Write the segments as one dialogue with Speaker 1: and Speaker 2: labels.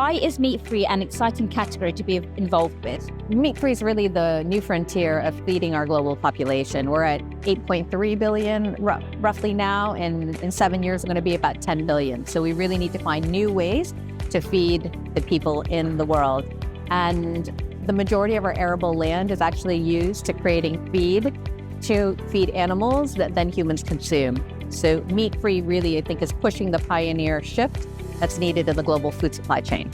Speaker 1: Why is meat-free an exciting category to be involved with?
Speaker 2: Meat-free is really the new frontier of feeding our global population. We're at 8.3 billion roughly now, and in 7 years, we're going to be about 10 billion. So we really need to find new ways to feed the people in the world. And the majority of our arable land is actually used to creating feed to feed animals that then humans consume. So meat-free really, I think, is pushing the pioneer shift that's needed in the global food supply chain.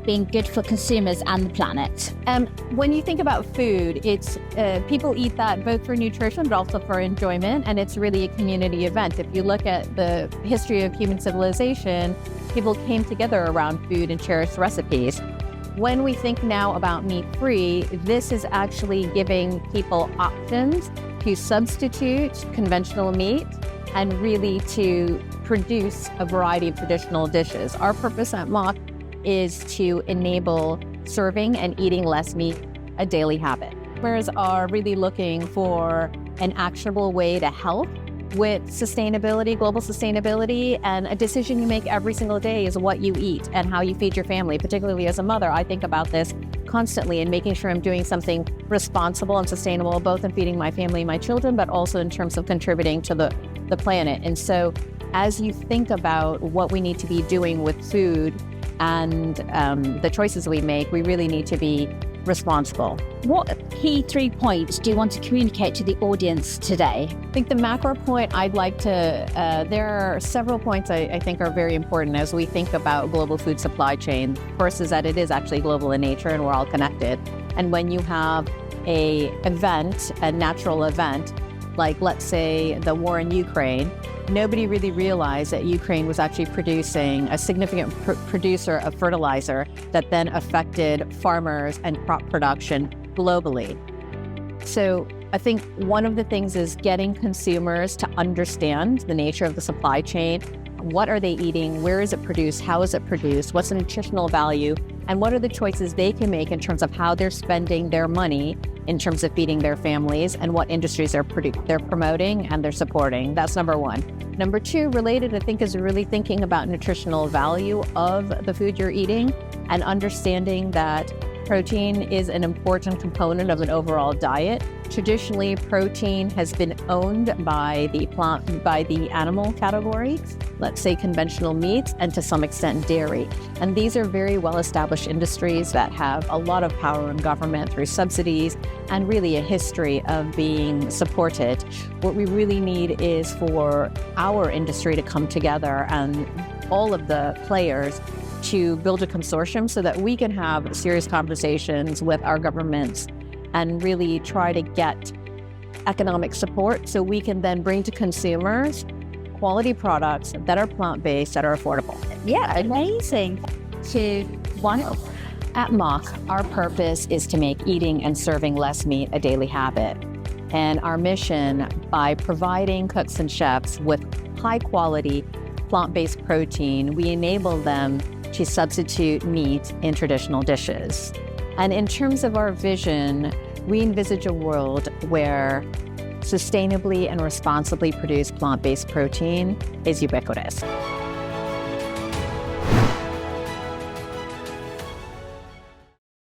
Speaker 1: Being good for consumers and the planet.
Speaker 2: When you think about food, it's people eat that both for nutrition but also for enjoyment, and it's really a community event. If you look at the history of human civilization, people came together around food and cherished recipes. When we think now about meat-free, this is actually giving people options to substitute conventional meat and really to produce a variety of traditional dishes. Our purpose at Mock is to enable serving and eating less meat a daily habit. Consumers are really looking for an actionable way to help with sustainability, global sustainability, and a decision you make every single day is what you eat and how you feed your family. Particularly as a mother, I think about this constantly and making sure I'm doing something responsible and sustainable, both in feeding my family and my children, but also in terms of contributing to the planet. And so as you think about what we need to be doing with food and the choices we make, we really need to be responsible.
Speaker 1: What key 3 points do you want to communicate to the audience today?
Speaker 2: I think the macro point I'd like to, there are several points I think are very important as we think about global food supply chain. First is that it is actually global in nature and we're all connected. And when you have a natural event, like let's say the war in Ukraine, nobody really realized that Ukraine was actually producing a significant producer of fertilizer that then affected farmers and crop production globally. So I think one of the things is getting consumers to understand the nature of the supply chain. What are they eating? Where is it produced? How is it produced? What's the nutritional value? And what are the choices they can make in terms of how they're spending their money in terms of feeding their families and what industries they're promoting and they're supporting? That's number one. Number two, related, I think, is really thinking about nutritional value of the food you're eating and understanding that protein is an important component of an overall diet. Traditionally, protein has been owned by the animal category, let's say conventional meats, and to some extent dairy. And these are very well-established industries that have a lot of power in government through subsidies and really a history of being supported. What we really need is for our industry to come together and all of the players to build a consortium so that we can have serious conversations with our governments and really try to get economic support so we can then bring to consumers quality products that are plant-based, that are affordable.
Speaker 1: Yeah, amazing. 2, 1.
Speaker 2: At Mock, our purpose is to make eating and serving less meat a daily habit. And our mission, by providing cooks and chefs with high-quality plant-based protein, we enable them to substitute meat in traditional dishes. And in terms of our vision, we envisage a world where sustainably and responsibly produced plant-based protein is ubiquitous.